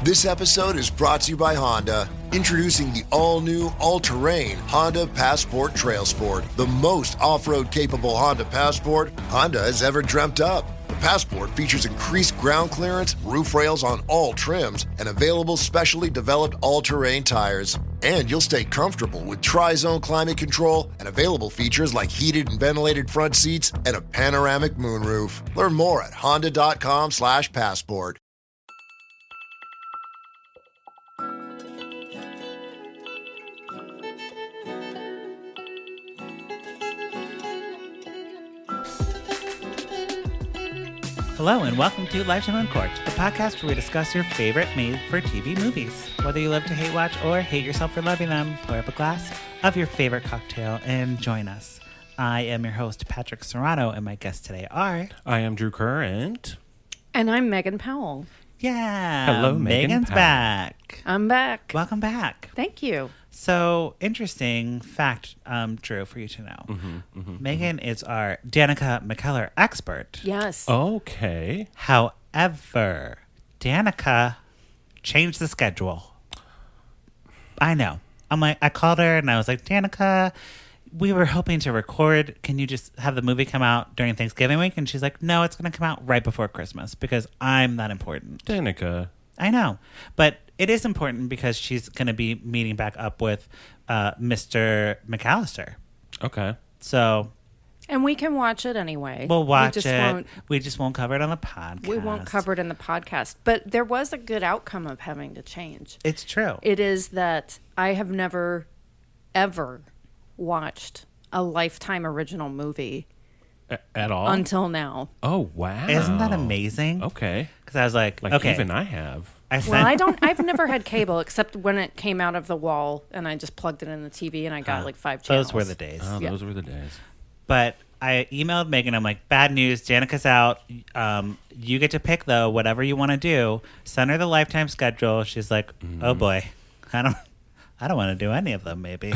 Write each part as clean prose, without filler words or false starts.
This episode is brought to you by Honda. Introducing the all-new, all-terrain Honda Passport Trail Sport, the most off-road capable Honda Passport Honda has ever dreamt up. The Passport features increased ground clearance, roof rails on all trims, and available specially developed all-terrain tires. And you'll stay comfortable with tri-zone climate control and available features like heated and ventilated front seats and a panoramic moonroof. Learn more at honda.com/passport. Hello and welcome to Lifetime Uncorked, the podcast where we discuss your favorite made-for-TV movies. Whether you love to hate watch or hate yourself for loving them, pour up a glass of your favorite cocktail and join us. I am your host, Patrick Serrano, and my guests today are... I am Drew Kerr, and I'm Megan Powell. Yeah. Hello, Megan's Powell. back. I'm back. Welcome back. Thank you. So, interesting fact, Drew, for you to know. Megan is our Danika McKeller expert. Yes. okay. However, Danika changed the schedule. I know. I called her and I was like, Danika, we were hoping to record. Can you just have the movie come out during Thanksgiving week? And she's like, no, it's going to come out right before Christmas because I'm that important. Danika. I know. But it is important because she's going to be meeting back up with Mr. McAllister. Okay. So... And we can watch it anyway. We'll watch it. We just won't cover it on the podcast. We won't cover it in the podcast. But there was a good outcome of having to change. It's true. It is that I have never, ever watched a Lifetime original movie. At all? Until now. Oh, wow. Isn't that amazing? Okay. Because I was like, Like, okay. even I have. I've never had cable except when it came out of the wall and I just plugged it in the TV and I got like 5 channels. Those were the days. Oh, Yeah. those were the days. But I emailed Megan. I'm like, bad news. Danica's out. You get to pick, though, whatever you want to do. Send her the Lifetime schedule. She's like, oh, boy. I don't want to do any of them, maybe.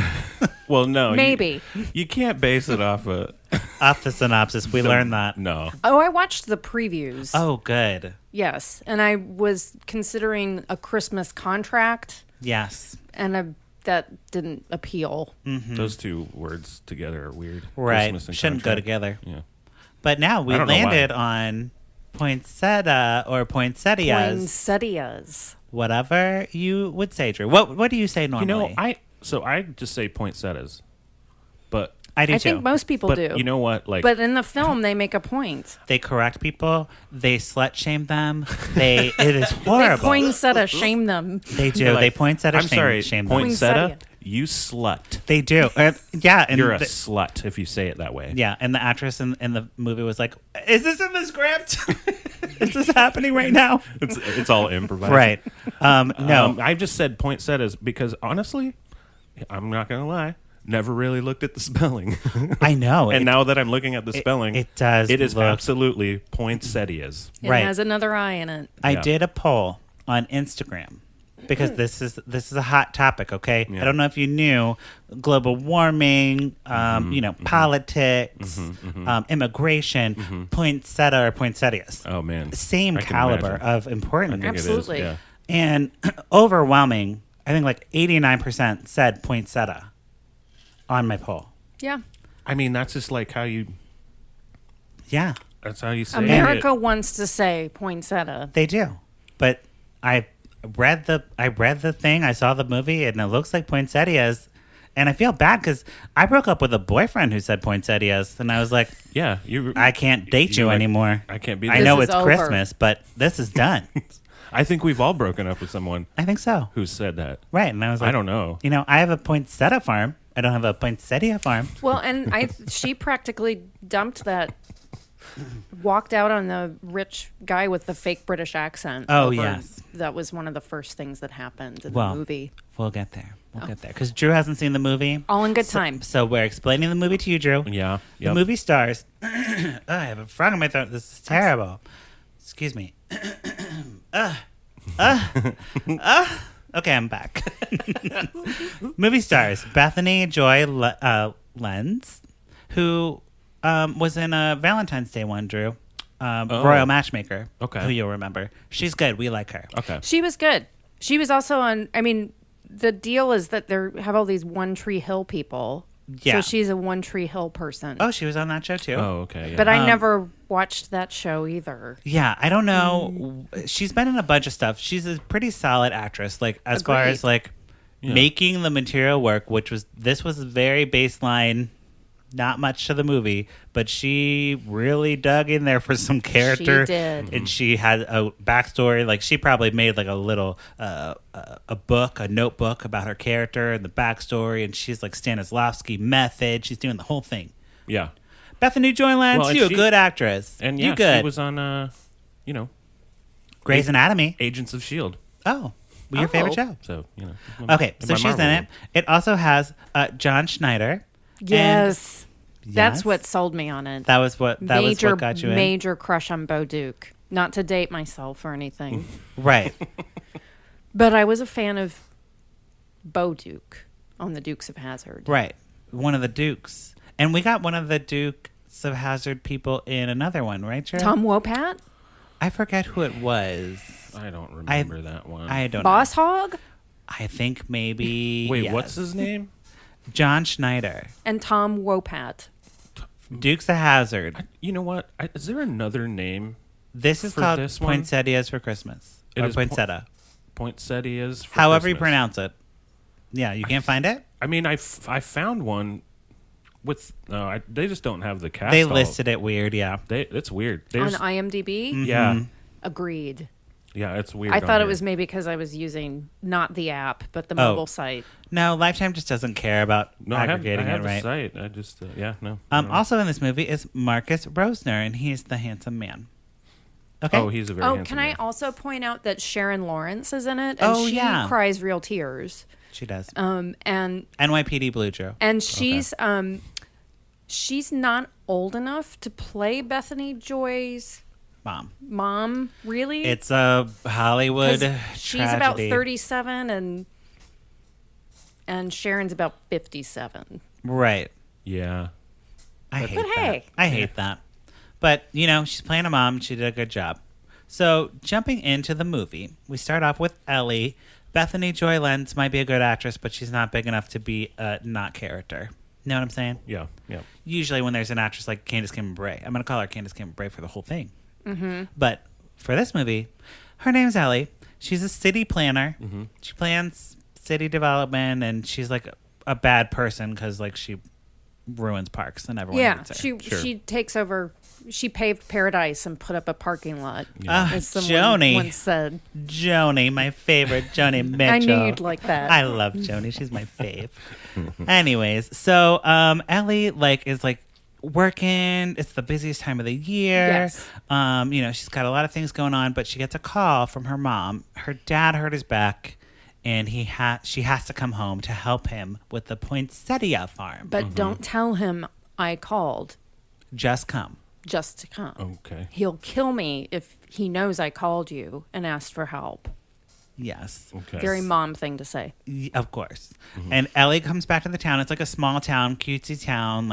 Well, no. Maybe. You can't base it off of... Off the synopsis. We learned that. No. Oh, I watched the previews. Oh, good. Yes. And I was considering a Christmas contract. Yes. And that didn't appeal. Those two words together are weird. Right. Christmas and Shouldn't go contract. together. Yeah. But now we I don't know landed why. on Poinsettia or Poinsettias. Poinsettias. Whatever you would say, Drew. What do you say normally? I just say poinsettias. But I do I too. think most people but do. you know what? Like, But in the film, they make a point. They correct people. They slut shame them. It is They horrible. poinsettia shame them. They do. like, they poinsettia I'm shame, sorry, shame them. poinsettia, you slut. They do. Yeah. And You're a slut if you say it that way. yeah. And the actress in the movie was like, is this in the script? Is this happening right now? It's all improvised. Right. No. I just said poinsettias because honestly, I'm not going to lie, never really looked at the spelling. I know. And now that I'm looking at the spelling, it does It is look- absolutely poinsettias. It Right. has another eye in it. I Yeah. did a poll on Instagram because this is a hot topic. Okay, Yeah. I don't know if you knew global warming, politics, immigration, poinsettia or poinsettias, Oh man, same I can caliber imagine. of importance, I think Absolutely. It is. and overwhelming. I think like 89% said poinsettia on my poll. Yeah. I mean, that's just like how you. Yeah, That's how you say America it. wants to say poinsettia. they do, but I read the thing. I saw the movie, and it looks like poinsettias. And I feel bad because I broke up with a boyfriend who said poinsettias, and I was like, Yeah, I can't date you like, anymore. I can't be. I there. know This it's is over. Christmas, but this is done. I think we've all broken up with someone I think so. who said that. Right. And I was like, I don't know. You know, I have a poinsettia farm. I don't have a poinsettia farm. Well, and she practically dumped that, walked out on the rich guy with the fake British accent. Oh, over- yes. That was one of the first things that happened in Well, the movie. We'll get there. We'll get there. Because Drew hasn't seen the movie. All in good time. So we're explaining the movie to you, Drew. Yeah. The Yep. movie stars. I have a frog in my throat. This is terrible. Excuse me. Okay, I'm back. Movie stars Bethany Joy Lenz, who was in a Valentine's Day one, Drew. Royal Matchmaker. Okay. Who you'll remember. She's good. We like her. Okay. She was good. She was also on. I mean, the deal is that they have all these One Tree Hill people. Yeah. So she's a One Tree Hill person. Oh, she was on that show too. Oh, okay. Yeah. But I never watched that show either. Yeah, I don't know. She's been in a bunch of stuff. She's a pretty solid actress. Like as far Agreed. as like making the material work, this was very baseline, not much to the movie, but she really dug in there for some character. She did. And she had a backstory. Like she probably made like a little a notebook about her character and the backstory. And she's like Stanislavski method. She's doing the whole thing. Yeah. Bethany Joy Lenz, Well, and you a she- good actress. And you yeah, good. she was on, Grey's Anatomy. Agents of S.H.I.E.L.D. Oh, your favorite show. So, Okay, in so my she's Marvel in world. it. It also has John Schneider. Yes. That's Yes. what sold me on it. That was what got you in. Major crush on Bo Duke. Not to date myself or anything. Right. But I was a fan of Bo Duke on the Dukes of Hazzard. Right. One of the Dukes. And we got one of the Dukes of Hazzard people in another one, right, Cheryl? Tom Wopat? I forget who it was. I don't remember that one. I don't Boss know. Hog? I think maybe. Wait, yes. what's his name? John Schneider. And Tom Wopat. Dukes of Hazzard. You know what? Is there another name? This is For called this one? Poinsettias for Christmas. It Or is Poinsettia. Poinsettias. For However you Christmas. pronounce it. Yeah, you can't find it? I mean, I found one with. They just don't have the cast. They all- listed it weird, yeah. It's weird. On There's, IMDb? yeah, Agreed. yeah, it's weird. I on thought it here. was maybe because I was using not the app, but the mobile site. No, Lifetime just doesn't care about No, I have aggregating it, the right? site. I just, yeah, no. I don't know. Also in this movie is Marcus Rosner, and he's the handsome man. Okay. Oh, he's a very Oh, handsome can I man. also point out that Sharon Lawrence is in it? And Oh, she yeah. cries real tears. She does. And NYPD Blue Joe. she's not old enough to play Bethany Joy's Mom. mom, really? It's a Hollywood 'Cause tragedy. she's about 37 and Sharon's about 57. Right. Yeah. I hate But that. hey. I hate that. But, she's playing a mom. She did a good job. So, jumping into the movie, we start off with Ellie. Bethany Joy Lenz might be a good actress, but she's not big enough to be a not character. Know what I'm saying? Yeah. Yeah. Usually when there's an actress like Candace Cameron Bure, I'm going to call her Candace Cameron Bure for the whole thing. Mm-hmm. But for this movie, her name's Ellie. She's a city planner. Mm-hmm. She plans city development, and she's like a bad person because like she ruins parks and everyone hates her. she takes over. She paved paradise and put up a parking lot. Ah, As someone Joni. once said. Joni, my favorite, Joni Mitchell. I knew you'd like that. I love Joni. She's my fave. Anyways, so Ellie is working. It's the busiest time of the year. Yes. She's got a lot of things going on, but she gets a call from her mom. Her dad hurt his back, and she has to come home to help him with the Poinsettia farm. But don't tell him I called Just come. just to come. Okay. He'll kill me if he knows I called you and asked for help. Yes. Okay. Very mom thing to say. Of course. And Ellie comes back to the town. It's like a small town, cutesy town.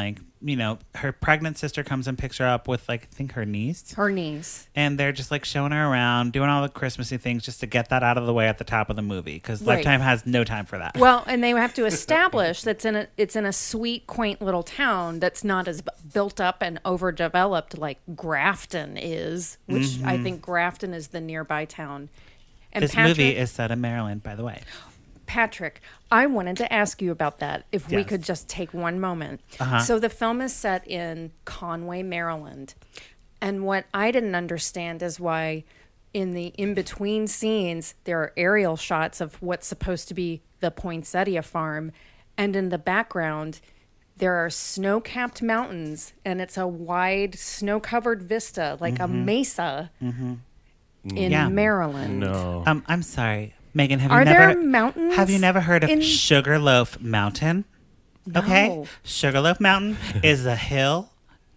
Her pregnant sister comes and picks her up with I think her niece. Her niece. And they're just showing her around, doing all the Christmassy things just to get that out of the way at the top of the movie because Right. Lifetime has no time for that. Well, and they have to establish it's in a sweet, quaint little town that's not as built up and overdeveloped like Grafton is, which I think Grafton is the nearby town. And This movie is set in Maryland, by the way. Patrick, I wanted to ask you about that if we Yes. could just take one moment. Uh-huh. So the film is set in Conway, Maryland. And what I didn't understand is why in the in-between scenes there are aerial shots of what's supposed to be the Poinsettia farm, and in the background there are snow-capped mountains and it's a wide snow-covered vista like a mesa in Yeah. Maryland. No. I'm sorry, Megan. Have Are you never there mountains Have you never heard of in- Sugarloaf Mountain? Okay, No. Sugarloaf Mountain is a hill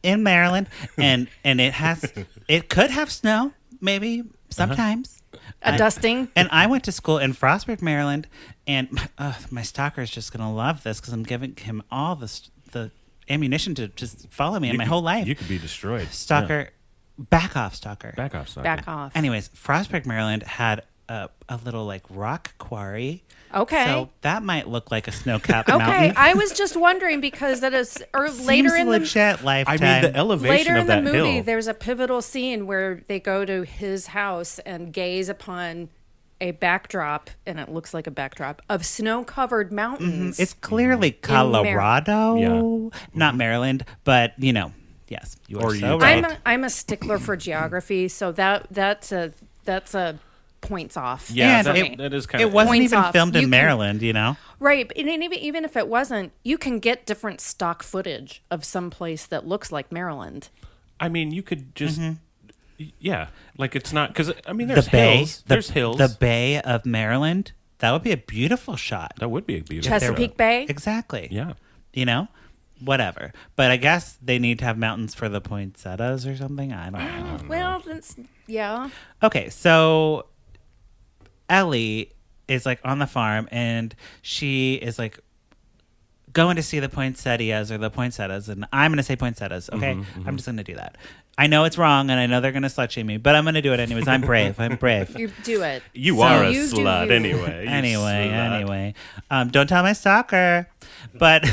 in Maryland, and it could have snow maybe sometimes. A dusting? And I went to school in Frostburg, Maryland, and my stalker is just gonna love this because I'm giving him all the ammunition to just follow me in my whole life. You could be destroyed. Stalker, back off, stalker. Yeah. Back off, Stalker. Back off. Anyways, Frostburg, Maryland had a little like rock quarry. Okay. So that might look like a snow-capped Okay, mountain. I was just wondering because that is or later Seems in the legit Lifetime. I mean, the elevation later of in the that movie, hill. there's a pivotal scene where they go to his house and gaze upon a backdrop, and it looks like a backdrop of snow-covered mountains. It's clearly Colorado, Yeah. not Maryland, but yes, you are Or so Utah. right. I'm a stickler for geography, so that's a points off. Yeah, And that is kind It of. wasn't Points even off. filmed You in can- Maryland, Right, and even if it wasn't, you can get different stock footage of some place that looks like Maryland. I mean, you could just. Yeah, like it's not because I mean, The there's bay, hills. There's hills. the Bay of Maryland. That would be a beautiful shot. That would be a beautiful. Chesapeake Bay. Exactly. Yeah. Whatever. But I guess they need to have mountains for the poinsettias or something. I don't know. Well, yeah. Okay, so Ellie is like on the farm and she is like going to see the poinsettias or the poinsettias, and I'm going to say poinsettias, okay? I'm just going to do that. I know it's wrong and I know they're going to slut shame me, but I'm going to do it anyways. I'm brave. I'm brave. You do it. You So are a you do slut you. anyway. You Anyway. slut. Don't tell my stalker. But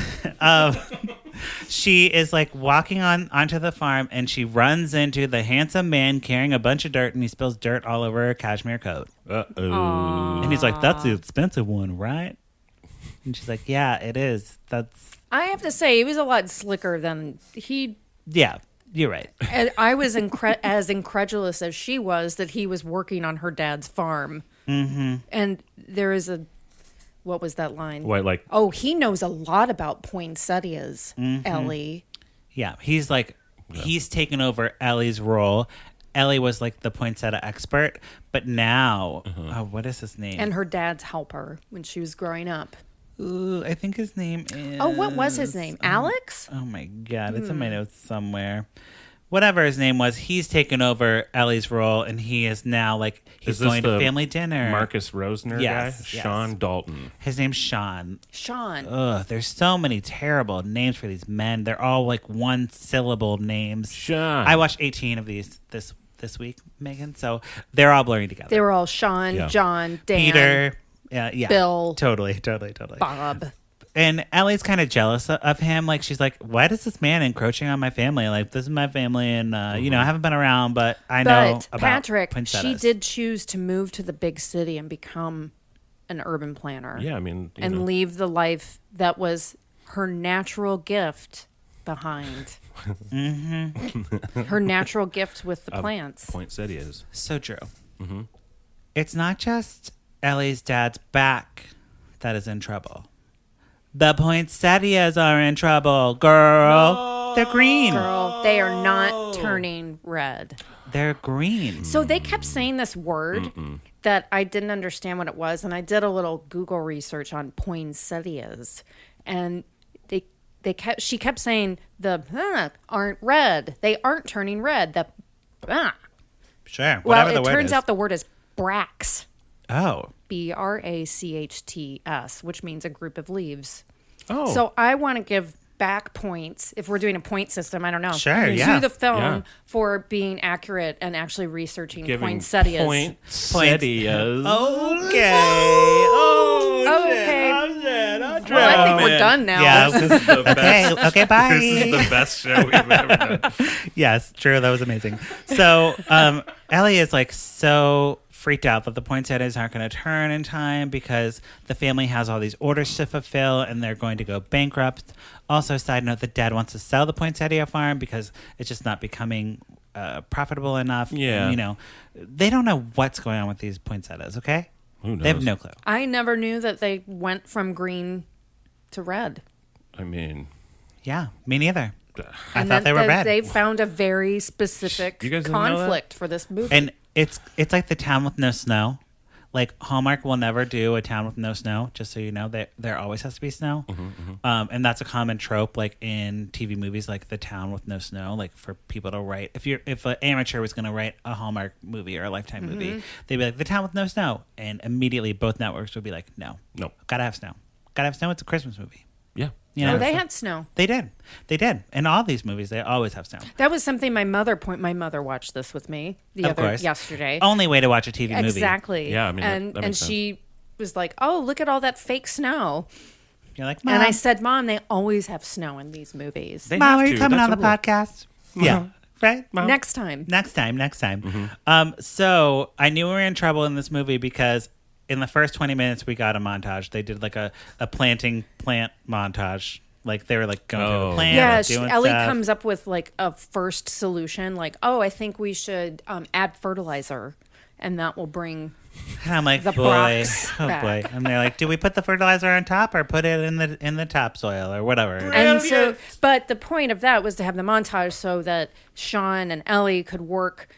she is like walking onto the farm and she runs into the handsome man carrying a bunch of dirt, and he spills dirt all over her cashmere coat. Uh-oh. And he's like, "That's the expensive one, right?" And she's like, "Yeah, it is. That's I have to say, he was a lot slicker than he. yeah, you're right." And I was as incredulous as she was that he was working on her dad's farm. Mm-hmm. And there is what was that line? What, like? Oh, he knows a lot about poinsettias, Ellie. Yeah, he's like he's taken over Ellie's role. Ellie was like the poinsettia expert, but now what is his name? And her dad's helper when she was growing up. Ooh, I think his name is. Oh, what was his name? Alex? Oh my god, it's in my notes somewhere. Whatever his name was, he's taken over Ellie's role, and he is now like he's Is this going to the family dinner. Marcus Rosner Yes, guy? yes. Sean Dalton. His name's Sean. Sean. Ugh, there's so many terrible names for these men. They're all like one syllable names. Sean. I watched 18 of these this week, Megan. So they're all blurring together. They were all Sean, Yeah. John, Dan, Peter. Yeah. Bill. Totally. Bob. And Ellie's kind of jealous of him. Like, she's like, why does this man encroaching on my family? Like, this is my family, and, I haven't been around, but I know But about Patrick, poinsettias. she did choose to move to the big city and become an urban planner. Yeah, I mean, you and know. leave the life that was her natural gift behind. Her natural gift with the plants. Poinsettias. So true. It's not just Ellie's dad's back that is in trouble. The poinsettias are in trouble, girl. They're green. Girl, they are not turning red. They're green. So they kept saying this word that I didn't understand what it was, and I did a little Google research on poinsettias, and she kept saying the aren't red. They aren't turning red. The Sure. well, Whatever the it word turns is. out the word is bracts. Oh. BRACHTS, which means a group of leaves. Oh. So I want to give back points if we're doing a point system. I don't know. Sure, yeah. To the film Yeah. for being accurate and actually researching Giving poinsettias. poinsettias. Okay. Oh, Okay. I'll Well, I think we're man. done now. Yeah. This is the best. Okay, bye. This is the best show we've ever done. Yes, true. That was amazing. So Ellie is like so freaked out that the poinsettias aren't going to turn in time because the family has all these orders to fulfill and they're going to go bankrupt. Also, side note, the dad wants to sell the poinsettia farm because it's just not becoming profitable enough. Yeah. You know, they don't know what's going on with these poinsettias, okay? Who knows? They have no clue. I never knew that they went from green to red. I mean, Yeah, me neither. I And thought then they were red. They found a very specific You guys didn't know that? conflict for this movie. And it's like the town with no snow. Like Hallmark will never do a town with no snow. Just so you know, there always has to be snow, and that's a common trope. Like in TV movies, like the town with no snow. Like for people to write, if an amateur was going to write a Hallmark movie or a Lifetime movie, they'd be like the town with no snow, and immediately both networks would be like, no, No. gotta have snow, gotta have snow. It's a Christmas movie. yeah. You know? Oh, they had snow. They did. They did. In all these movies, they always have snow. That was something my mother watched this with me yesterday. Only way to watch a TV movie. Exactly. Yeah, I mean, and that makes sense. she was like, "Oh, look at all that fake snow." You're like, Mom, And I said, "Mom, they always have snow in these movies. They Mom, have are you to. coming That's on the a rule. podcast? Yeah. Right? Mom. Next time." Next time. So I knew we were in trouble in this movie because in the first 20 minutes we got a montage. They did like a planting plant montage. Like they were like going through the plant. Yeah, like, doing Ellie stuff. comes up with like a first solution, like, "Oh, I think we should add fertilizer, and that will bring." And I'm like, the boy, Brock's oh back. boy. And they're like, do we put the fertilizer on top or put it in the topsoil or whatever? And so, but the point of that was to have the montage so that Sean and Ellie could work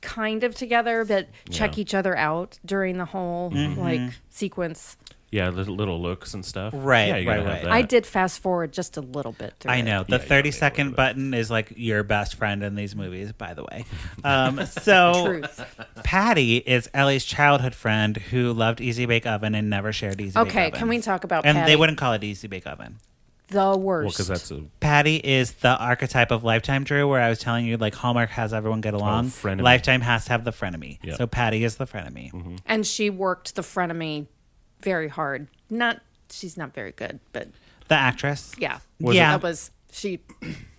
kind of together, but check each other out during the whole like sequence. Yeah, little looks and stuff. Right, Yeah, you gotta right, have right. that. I did fast forward just a little bit. Through I it. know. The Yeah, you 30-second gotta button is like your best friend in these movies, by the way. So Truth. Patty is Ellie's childhood friend who loved Easy Bake Oven and never shared Easy Bake Okay, Oven. can we talk about And Patty? they wouldn't call it Easy Bake Oven. The Well, worst. because that's a Patty is the archetype of Lifetime, Drew, where I was telling you, like, Hallmark has everyone get along. frenemy. Lifetime has to have the frenemy. Yep. So Patty is the frenemy. And she worked the frenemy very hard. She's not very good, but The actress. yeah. Yeah. She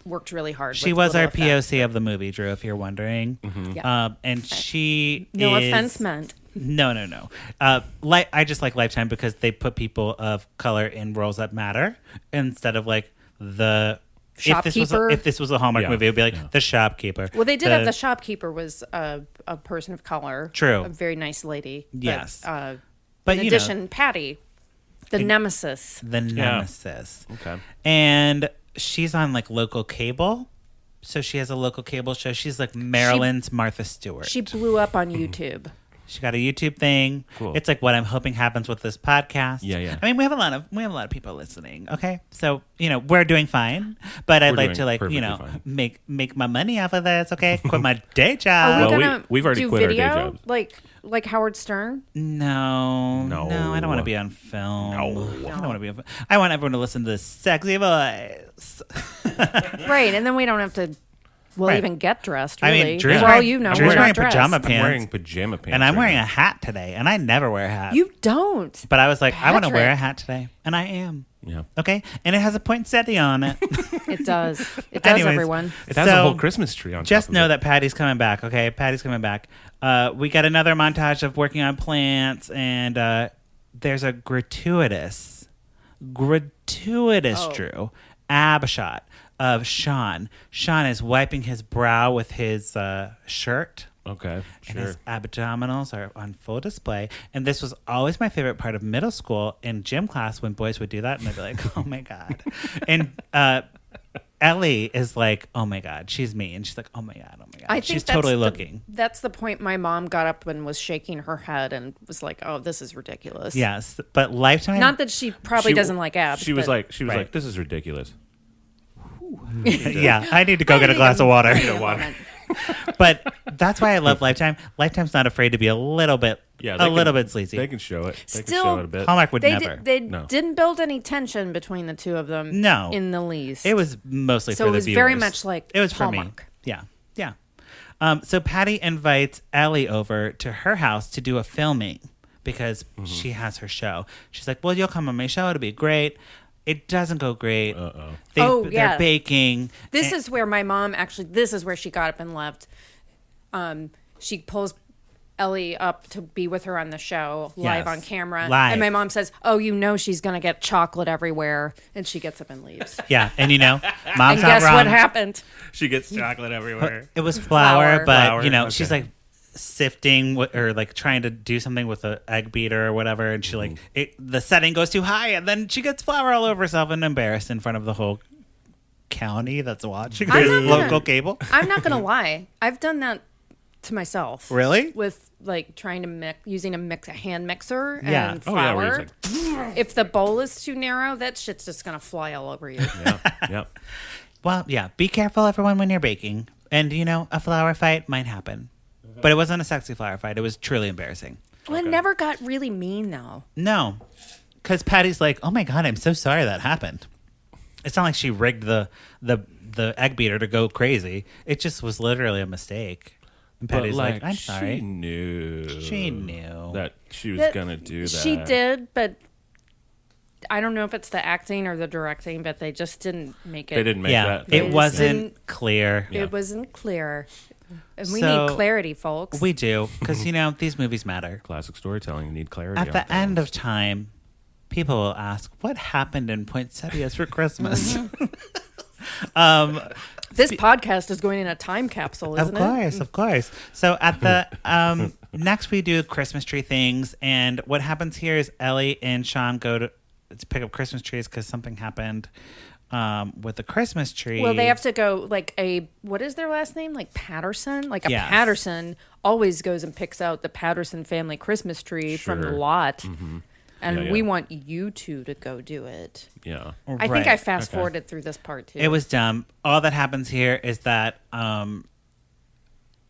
worked really hard. She with was our little effects. POC of the movie, Drew, if you're wondering. Yeah. And she No is... offense meant. No. I just like Lifetime because they put people of color in roles that matter instead of like the Shopkeeper. If this was a Hallmark Yeah, movie, it would be like yeah. the shopkeeper. Well, they did have the shopkeeper was a person of color. True. A very nice lady. Yes. But you in know, addition, Patty, the nemesis. the nemesis. okay. And she's on like local cable. So she has a local cable show. She's like Maryland's Martha Stewart. She blew up on YouTube. She got a YouTube thing. Cool. It's like what I'm hoping happens with this podcast. Yeah. I mean, we have a lot of people listening. Okay, so we're doing fine, but I'd We're like to doing like perfectly fine. make my money off of this. Okay, quit my day Are job. we Well, gonna we've already do quit our day video jobs. like Howard Stern? No, I don't want to be on film. I don't want to be on film. I want everyone to listen to this sexy voice. Right, and then we don't have to. Well, Right. even get dressed. I Really, mean, Drew's for all wearing- you know, Drew's we're wearing not dressed. pajama I'm pants. wearing pajama pants. And I'm right wearing now. a hat today, and I never wear a hat. You don't. But I was like, I want to wear a Patrick. hat today, and I am. Yeah. Okay, and it has a poinsettia on it. It does. It does. Anyways, Everyone. It has a So, whole Christmas tree on Just top of know it. that Patty's coming back, okay? Patty's coming back. We got another montage of working on plants, and there's a gratuitous Oh. Drew, ab shot of Sean. Sean is wiping his brow with his shirt. Okay, And sure. his abdominals are on full display. And this was always my favorite part of middle school in gym class when boys would do that. And they'd be like, oh my God. And Ellie is like, oh my God, she's me. And she's like, oh my God. I think She's that's totally the- looking. That's the point my mom got up and was shaking her head and was like, "Oh, this is ridiculous." Yes. But Lifetime. Not that she probably She- doesn't like abs. She was but- like, Right. this is ridiculous. Yeah. I need to go get a glass of water. But that's why I love Lifetime. Lifetime's not afraid to be a little bit, Yeah, a little bit sleazy. They can show it. They Still- can show it a bit. Hallmark would they never. they No. didn't build any tension between the two of them. No. in the least. It was mostly So for it the was viewers. very much like it was for me. Hallmark. Yeah. So Patty invites Ellie over to her house to do a filming because she has her show. She's like, "Well, you'll come on my show. It'll be great." It doesn't go great. Oh, yeah. They're baking. This and- is where my mom actually. This is where she got up and left. She pulls Ellie up to be with her on the show live Yes. on camera, Live. and my mom says, "Oh, you know she's gonna get chocolate everywhere," and she gets up and leaves. Yeah, and mom's And not guess wrong. what happened? She gets chocolate everywhere. It was flour, Flour. but Flour, okay. she's like sifting or like trying to do something with an egg beater or whatever, and she like the setting goes too high, and then she gets flour all over herself and embarrassed in front of the whole county that's watching I'm this not gonna- local cable. I'm not gonna lie. I've done that to myself. Really? With like trying to using a hand mixer Yeah. and Oh, yeah, where flour. it's If the bowl is too narrow, that shit's just gonna fly all over you. Yeah. Well, yeah. Be careful, everyone, when you're baking, and a flour fight might happen, but it wasn't a sexy flour fight. It was truly embarrassing. Well, it never got really mean though. No, because Patty's like, "Oh my God, I'm so sorry that happened." It's not like she rigged the egg beater to go crazy. It just was literally a mistake. And Patty's like, I'm sorry. She knew that she was going to do that. She did, but I don't know if it's the acting or the directing, but they just didn't make it. They didn't make that. It wasn't clear. It wasn't clear. And we need clarity, folks. We do, because, these movies matter. Classic storytelling. You need clarity. At the end of time, people will ask, what happened in Poinsettias for Christmas? This podcast is going in a time capsule, isn't it? Of course. So at the next we do Christmas tree things, and what happens here is Ellie and Sean go to pick up Christmas trees because something happened with the Christmas tree. Well, they have to go what is their last name? Like Patterson? Patterson always goes and picks out the Patterson family Christmas tree from the lot. Mm-hmm. And we want you two to go do it. Yeah. I think I fast forwarded through this part too. It was dumb. All that happens here is that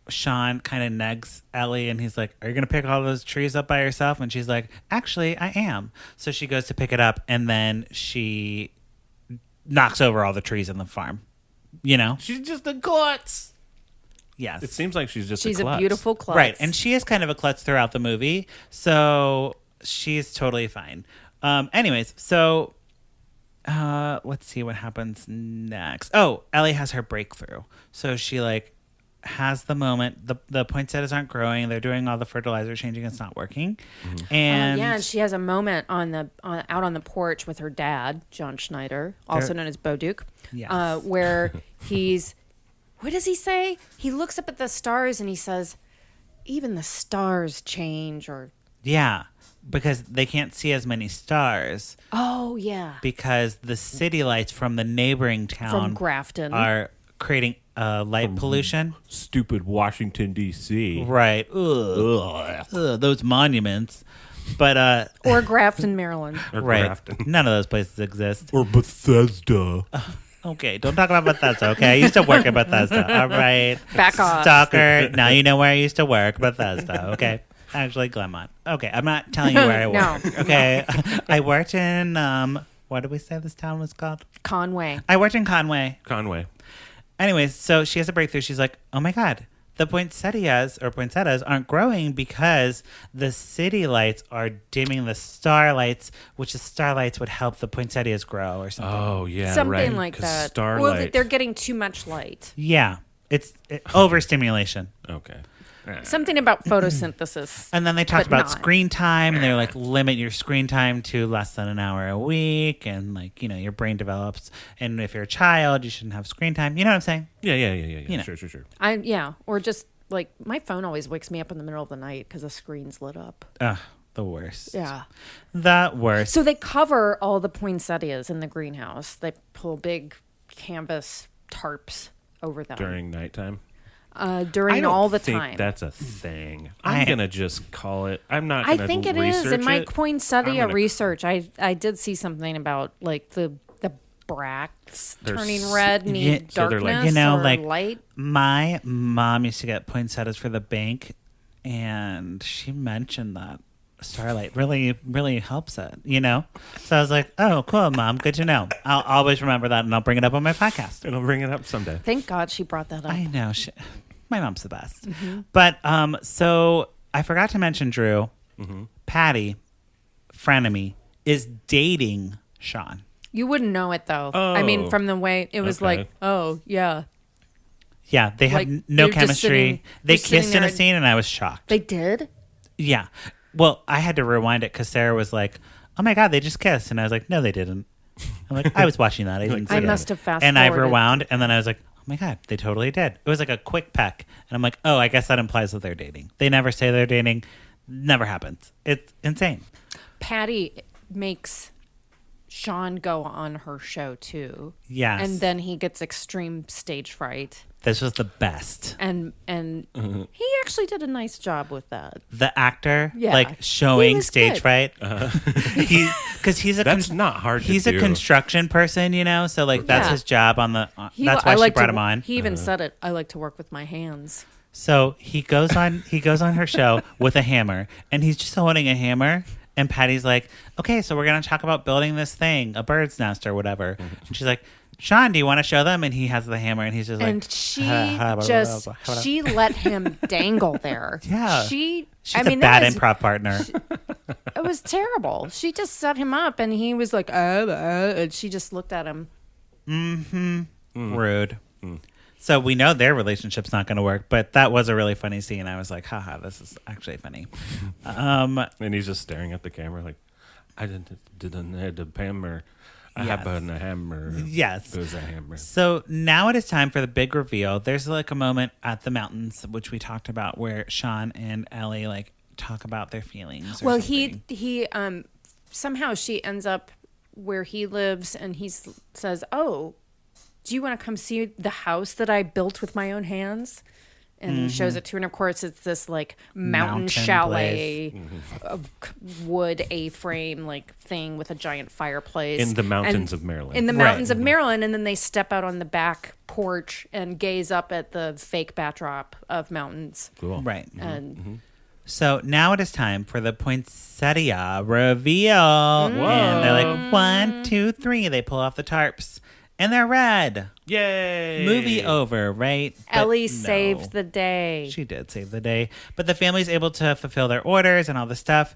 Sean kind of negs Ellie and he's like, are you going to pick all those trees up by yourself? And she's like, actually, I am. So she goes to pick it up and then she knocks over all the trees in the farm. She's just a klutz. Yes. It seems like she's a beautiful klutz. Right. And she is kind of a klutz throughout the movie. So she's totally fine. Anyways, so let's see what happens next. Oh, Ellie has her breakthrough. So she has the moment. The poinsettias aren't growing. They're doing all the fertilizer changing. It's not working. Mm-hmm. And she has a moment out on the porch with her dad, John Schneider, also known as Bo Duke. Yes. Where what does he say? He looks up at the stars and he says, even the stars change Yeah. Because they can't see as many stars. Oh, yeah. Because the city lights from the neighboring town from Grafton are creating light pollution. Stupid Washington, D.C. Right. Ugh. Those monuments. But or Grafton, Maryland. Right. Grafton. None of those places exist. Or Bethesda. Okay, don't talk about Bethesda, okay? I used to work at Bethesda. All right. Back off. Stalker. Now you know where I used to work. Bethesda, okay? Actually, Glenmont. Okay, I'm not telling you where I work. No. Okay, I worked in what did we say this town was called? Conway. I worked in Conway. Anyways, so she has a breakthrough. She's like, oh my god, the poinsettias aren't growing because the city lights are dimming the starlights, which the starlights would help the poinsettias grow or something. Oh yeah, something like that. Starlight. Well, they're getting too much light. Yeah, it's overstimulation. Okay. Something about photosynthesis. And then they talked about not. screen time, and they're like, limit your screen time to less than an hour a week, and your brain develops. And if you're a child, you shouldn't have screen time. You know what I'm saying? Yeah. Sure. Or just my phone always wakes me up in the middle of the night because the screen's lit up. Ugh, the worst. Yeah. The worst. So they cover all the poinsettias in the greenhouse. They pull big canvas tarps over them. During nighttime? During all the time. I don't think that's a thing. I'm going to just call it. I'm not going to research it. I think it is. In my poinsettia research, I did see something about the bracts turning red need darkness or light. My mom used to get poinsettias for the bank, and she mentioned that starlight really, really helps it, So I was like, oh, cool, Mom. Good to know. I'll always remember that, and I'll bring it up on my podcast. And I'll bring it up someday. Thank God she brought that up. I know. My mom's the best. Mm-hmm. But so I forgot to mention, Drew, Patty, frenemy, is dating Sean. You wouldn't know it, though. Oh, I mean, from the way it was oh, yeah. Yeah, they have no chemistry. They kissed in a scene, and I was shocked. They did? Yeah. Well, I had to rewind it because Sarah was like, oh, my God, they just kissed. And I was like, no, they didn't. I'm like, I was watching that. I didn't see I it. must have fast And forwarded. I rewound, and then I was like, oh my God, they totally did. It was like a quick peck. And I'm like, oh, I guess that implies that they're dating. They never say they're dating. Never happens. It's insane. Patty makes Sean go on her show too. Yes. And then he gets extreme stage fright. This was the best. And he actually did a nice job with that. The actor, showing stage fright. Because he's a that's not hard to do. He's a construction person, so that's his job on the. That's why she brought him on. He even said it. I like to work with my hands. So he goes on her show with a hammer, and he's just holding a hammer, And Patty's like, okay, so we're going to talk about building this thing, a bird's nest or whatever. And she's like, Sean, do you want to show them? And he has the hammer, and he's just like... And she let him dangle there. Yeah. She's I mean, a bad improv partner. It was terrible. She just set him up, and he was like, and she just looked at him. Rude. So we know their relationship's not going to work, but that was a really funny scene. I was like, haha, this is actually funny. And he's just staring at the camera like, I didn't have the hammer. I have a hammer. Yes. It was a hammer. So now it is time for the big reveal. There's like a moment at the mountains, which we talked about, where Sean and Ellie like talk about their feelings. Well, he somehow she ends up where he lives, and he says, "Oh, do you want to come see the house that I built with my own hands?" And he shows it to her, and of course it's this like mountain chalet, wood A-frame like thing with a giant fireplace In the mountains of Maryland. In the mountains of Maryland, and then they step out on the back porch and gaze up at the fake backdrop of mountains. Cool. Right. And So now it is time for the Poinsettia reveal. And they're like, 1, 2, 3. They pull off the tarps. And they're red. Yay! Movie over, right? But Ellie no. saved the day. She did save the day. But the family's able to fulfill their orders and all this stuff.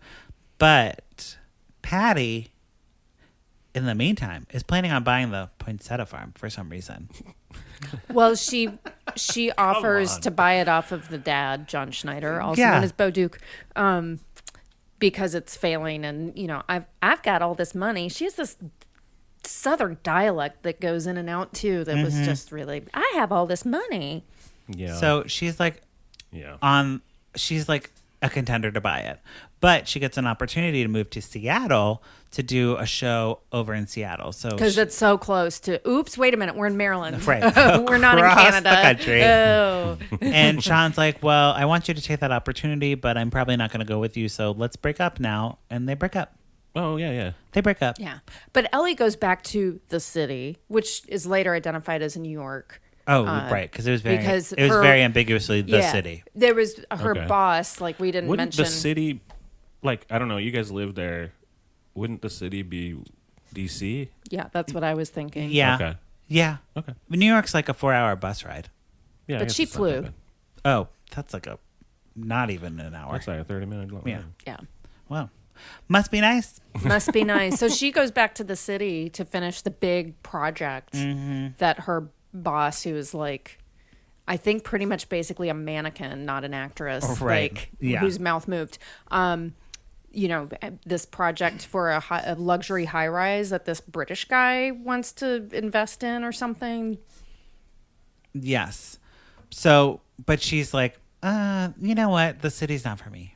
But Patty, in the meantime, is planning on buying the poinsettia farm for some reason. Well, she offers to buy it off of the dad, John Schneider, also known as Bo Duke, because it's failing. And, you know, I've got all this money. She has this Southern dialect that goes in and out too that was just really, I have all this money. Yeah. So she's like she's like a contender to buy it. But she gets an opportunity to move to Seattle to do a show over in Seattle. So because it's so close to, oops, wait a minute, we're in Maryland. Right. We're not in Across Canada. the country. Oh. And Sean's like, well, I want you to take that opportunity, but I'm probably not going to go with you. So let's break up now. And they break up. Oh, yeah. They break up. Yeah. But Ellie goes back to the city, which is later identified as New York. Oh, right, because it was because very ambiguously the city. There was her Okay. boss, like we didn't Wouldn't mention. the city, like, I don't know, you guys live there. Wouldn't the city be D.C.? Yeah, that's what I was thinking. Yeah. Okay. Yeah. Okay. But New York's like a 4-hour bus ride. Yeah, I But guess she it's not that flew. bad. Oh, that's like Not even an hour. That's like a 30-minute long. Yeah. Yeah. Wow. Must be nice. Must be nice. So she goes back to the city to finish the big project that her boss, who is like, I think pretty much basically a mannequin, not an actress, Right. like Yeah. whose mouth moved. You know, this project for a luxury high rise that this British guy wants to invest in or something. Yes. So, but she's like, you know what? The city's not for me.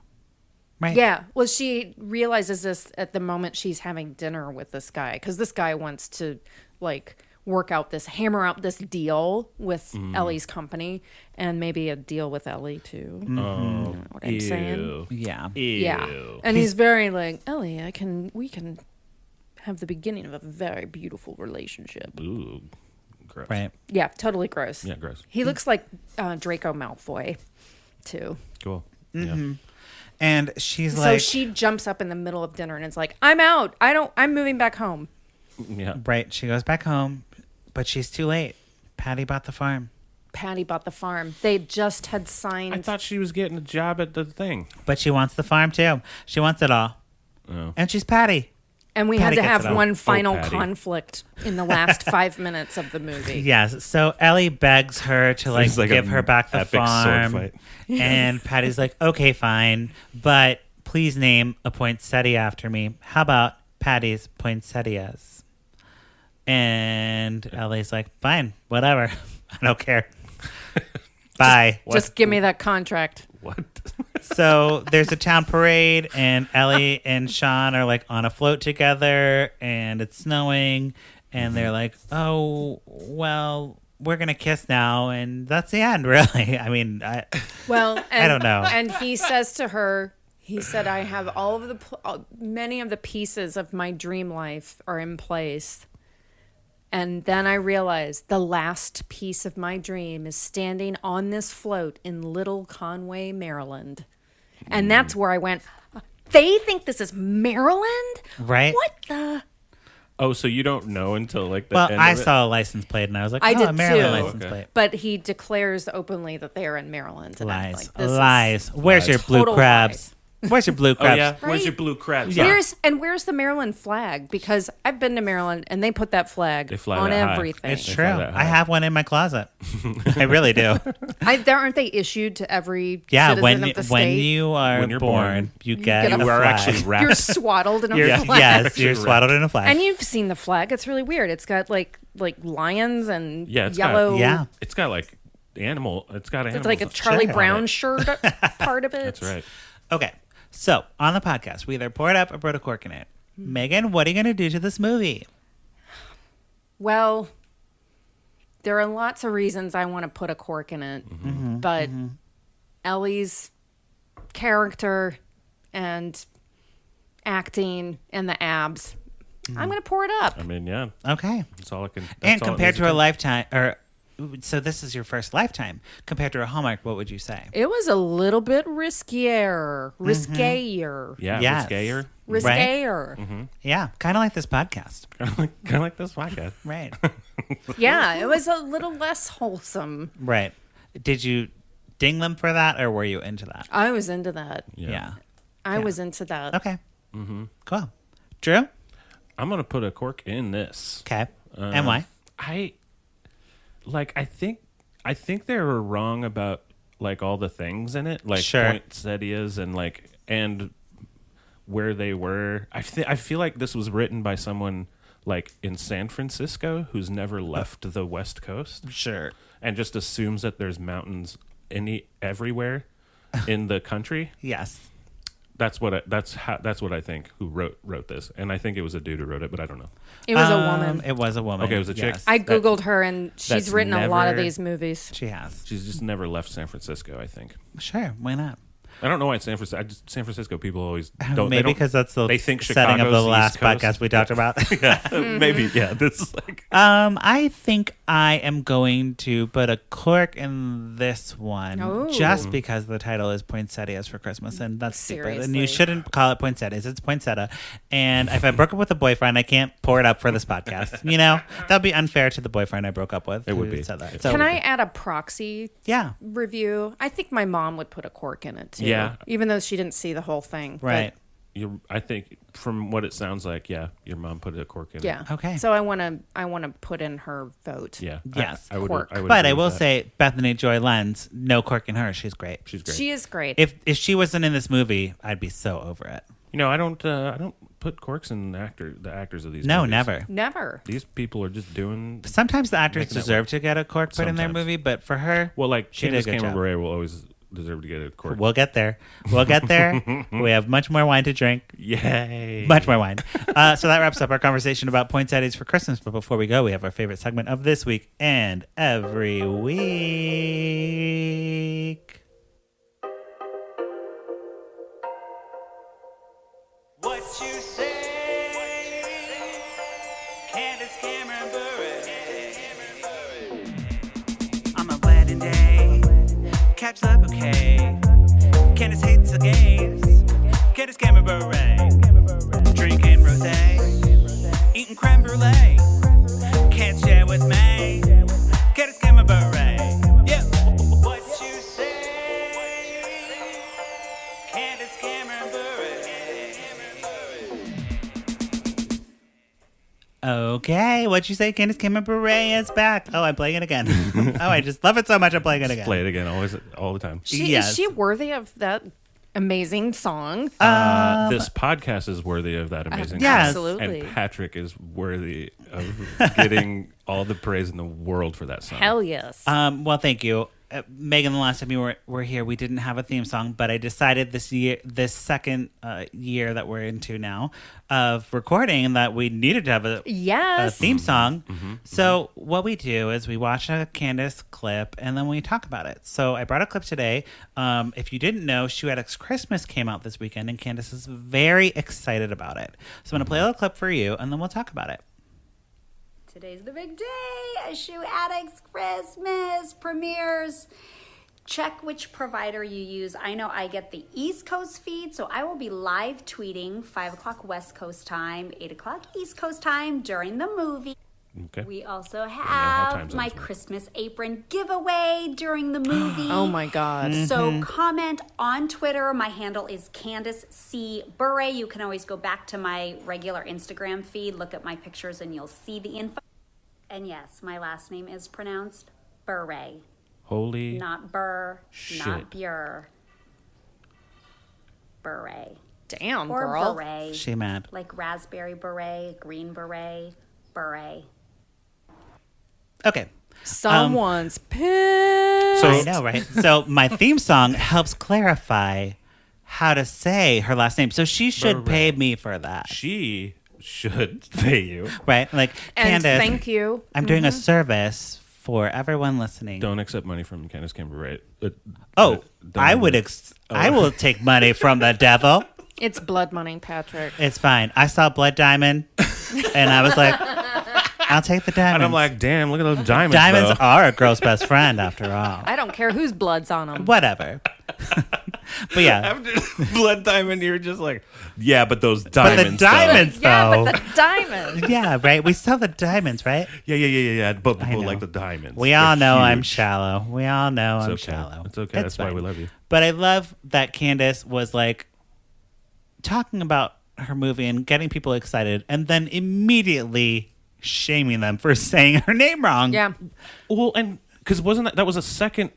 Right? Yeah. Well, she realizes this at the moment she's having dinner with this guy, because this guy wants to like hammer out this deal with Ellie's company, and maybe a deal with Ellie too. You know what I'm saying? Yeah. Yeah. And he's very like, Ellie, we can have the beginning of a very beautiful relationship. Ooh, gross. Right. Yeah, totally gross. Yeah, gross. He looks like Draco Malfoy too. Cool. Mm-hmm. And she's So like, she jumps up in the middle of dinner and is like, I'm out. I'm moving back home. Yeah. right. She goes back home, but she's too late. Patty bought the farm. Patty bought the farm. They just had signed. I thought she was getting a job at the thing. But she wants the farm too. She wants it all. Oh. And she's Patty. And we Patty had to gets have it all. one final Patty. conflict in the last 5 minutes of the movie. Yes. So Ellie begs her to like, It's like give a her back the epic sword farm. fight. And Patty's like, okay, fine. But please name a poinsettia after me. How about Patty's poinsettias? And Ellie's like, fine, whatever. I don't care. Bye. Just give me that contract. What? So there's a town parade, and Ellie and Sean are like on a float together, and it's snowing, and they're like, oh, well, we're going to kiss now. And that's the end, really. I mean, Well, and, I don't know. And he says to her, he said, I have many of the pieces of my dream life are in place. And then I realized the last piece of my dream is standing on this float in Little Conway, Maryland. And that's where I went, They think this is Maryland? Right? What the? Oh, so you don't know until like the Well, end I of it? saw a license plate and I was like, I oh, did a Maryland too. license Okay. plate. But he declares openly that they are in Maryland. And I'm Lies. like, this is- Lies. Where's your blue Total crabs? Where's your blue Oh crabs? yeah, where's Right. your blue crabs? Yeah. Where's the Maryland flag? Because I've been to Maryland and they put that flag They fly on that high. everything. It's They true. fly that high. I have one in my closet. I really do. Aren't they issued to every Yeah, citizen when of the when state? you are When you're born, born, you get get a a You are flag. actually wrapped. You're swaddled in a You're- flag. yes, you're Actually swaddled in a flag. And you've seen the flag. It's really weird. It's got like lions and Yeah, it's got- yellow. yeah. It's got like animal. It's got animals. It's like a Charlie Sure. Brown shirt part of it. That's right. Okay, so on the podcast, we either pour it up or put a cork in it. Megan, what are you going to do to this movie? Well, there are lots of reasons I want to put a cork in it, but Ellie's character and acting and the abs, I'm going to pour it up. I mean, yeah. Okay. That's all I can. That's And all it compared needs to a be. lifetime, or so this is your first lifetime. Compared to a Hallmark, what would you say? It was a little bit riskier. Yeah, Yes. riskier. Riskier. Yeah, kind of like this podcast. Kind of like this podcast. Right. Yeah, it was a little less wholesome. Right. Did you ding them for that, or were you into that? I was into that. Yeah. I was into that. Okay. Cool. Drew? I'm gonna put a cork in this. Okay. And why? I think they were wrong about like all the things in it, like Sure. poinsettias and where they were. I feel like this was written by someone like in San Francisco who's never left the West Coast Sure. and just assumes that there's mountains everywhere in the country. Yes. That's what I think who wrote this, and I think it was a dude who wrote it, but I don't know. It was a woman. It was a woman. Okay, it was a chick? Yes. I Googled her and she's that's written a lot of never- these movies. She has. She's just never left San Francisco. I think. Sure. Why not? I don't know why it's San Francisco. San Francisco people always don't. Maybe because that's the they think setting of Chicago's the the last East Coast. podcast we talked about. Maybe yeah. This is like I think I am going to put a cork in this one Oh. just because the title is Poinsettias for Christmas, and that's stupid. And you Seriously. shouldn't call it poinsettias; it's poinsettia. And if I broke up with a boyfriend, I can't pour it up for this podcast. You know, that'd be unfair to the boyfriend I broke up with. It would who be. said that. It So, Can I add a proxy Yeah. review? I think my mom would put a cork in it too. Yeah. Even though she didn't see the whole thing. But Right. I think from what it sounds like, yeah, your mom put a cork in. yeah. it. Okay. So I wanna put in her vote. Yeah. Yes. I would. Cork. I would But agree I with will that. say, Bethany Joy Lenz, no cork in her. She's great. she's great. She is great. If she wasn't in this movie, I'd be so over it. You know, I don't put corks in the actors of these. No, movies. never. Never. These people are just doing Sometimes the actors Making it deserve work. to get a cork put in their Sometimes. movie, but for her, well. Like She did a Candace good Cameron job. Bure will always deserve to get a cork. we'll get there. We'll get there. We have much more wine to drink. Yay! Much more wine. So that wraps up our conversation about poinsettias for Christmas. But before we go, we have our favorite segment of this week and every week. What you say? Candace Cameron Bure. On my wedding day, catch the bouquet. Candace hates the gays. Candace Cameron Bure. Drinking rosé, eating creme brulee. Can't share with me. Candace Cameron Bure. Yeah. What you say? Candace Cameron Bure. Okay, what you say? Candace Cameron Bure is back. Oh, I'm playing it again. Oh, I just love it so much. I'm playing it again. Play it again, always, all the time. Yes. Is she worthy of that amazing song? This podcast is worthy of that amazing. yes. song. Absolutely. And Patrick is worthy of getting all the praise in the world for that song. Hell yes. Well, thank you. Megan, the last time you were here, we didn't have a theme song, but I decided this second year that we're into now of recording that we needed to have a yes. theme song. So what we do is we watch a Candace clip and then we talk about it. So I brought a clip today. If you didn't know, Shoe Addicts Christmas came out this weekend and Candace is very excited about it. So I'm going to play a little clip for you and then we'll talk about it. Today's the big day. A Shoe Addicts Christmas premieres check which provider you use. I know I get the East Coast feed, so I will be live tweeting 5 o'clock West Coast time, 8 o'clock East Coast time during the movie. Okay. We also time have zones my work. Christmas apron giveaway during the movie. Oh my God. So comment on Twitter. My handle is Candace C. Bure. You can always go back to my regular Instagram feed, look at my pictures, and you'll see the info. And yes, my last name is pronounced Bure. Holy Not Burr, shit. not Bure. Bure. Damn, Or girl. beret. She mad. Like raspberry beret, green beret, beret. Okay. Someone's pissed. I know, right? So my theme song helps clarify how to say her last name. So she should pay me for that, She should pay you. right? Like, And Candace, thank you. I'm doing a service for everyone listening. Don't accept money from Candace Campbell, right? Oh, don't I even- would. I will take money from the devil. It's blood money, Patrick. It's fine. I saw Blood Diamond, and I was like, I'll take the diamonds. And I'm like, damn, look at those diamonds. diamonds though. are a girl's best friend, after all. I don't care whose blood's on them. Whatever. But yeah, After Blood Diamond, you're just like, yeah, but those but diamonds. the diamonds, Yeah, though. but the diamond. Yeah, right. We sell the diamonds, right? Though. Yeah. But I people know. like the diamonds. We all They're know I'm huge. shallow. We all know I'm It's okay. shallow. It's okay. That's why we love you. But I love that Candace was like talking about her movie and getting people excited, and then immediately shaming them for saying her name wrong. Yeah. Well, and because wasn't that was a second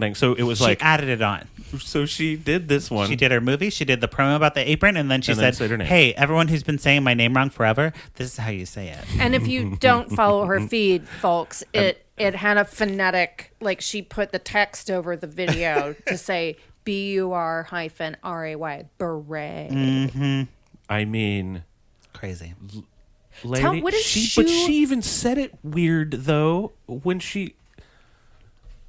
thing. So it was She like, added it on. so she did this one. She did her movie. She did the promo about the apron, and then she And then said, said her name. "Hey, everyone who's been saying my name wrong forever, this is how you say it." And if you don't follow her feed, folks, it had a phonetic, like she put the text over the video to say BUR-RAY, beret. I mean, Crazy. lady, what is but shoe- she even said it weird though when she.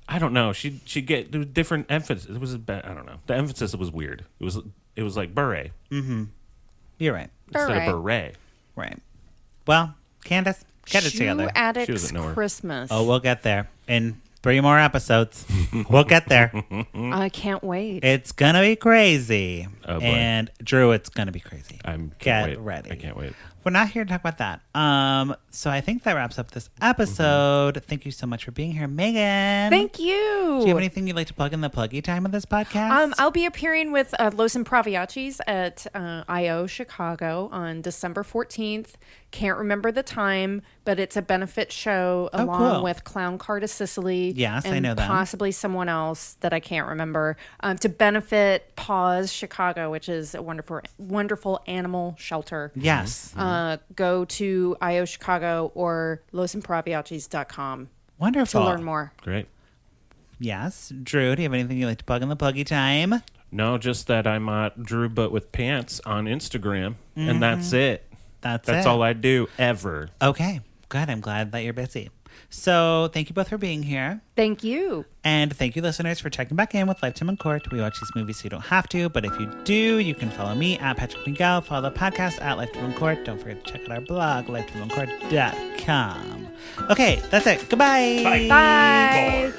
I don't know. She get there was different emphasis. It was I don't know. The emphasis was weird. It was like beret You're right. instead Beret. of beret. Right. Well, Candace, get it Shoe together. She Addicts doesn't know her. Christmas. Oh, we'll get there in 3 more episodes. We'll get there. I can't wait. It's gonna be crazy. Oh, boy. And Drew, it's gonna be crazy. Can't Get wait. ready. I can't wait. We're not here to talk about that. So I think that wraps up this episode. Thank you so much for being here, Megan. Thank you. Do you have anything you'd like to plug in the pluggy time of this podcast? I'll be appearing with Los Improviacis at I.O. Chicago on December 14th. Can't remember the time, but it's a benefit show along cool. with Clown Car to Sicily. Yes, I and know them. possibly someone else that I can't remember, to benefit Paws Chicago, which is a wonderful animal shelter. Yes. Go to I.O. Chicago or losimproviacis.com Wonderful. to learn more. Great. Yes. Drew, do you have anything you'd like to plug in the pluggy time? No, just that I'm Drew But With Pants on Instagram, and that's it. That's That's it. all I do ever. Okay. Good. I'm glad that you're busy. So thank you both for being here. Thank you. And thank you, listeners, for checking back in with Lifetime in Court. We watch these movies so you don't have to, but if you do, you can follow me at Patrick Miguel, follow the podcast at Lifetime in Court. Don't forget to check out our blog, lifetimeincourt.com. Okay, that's it. Goodbye. Bye.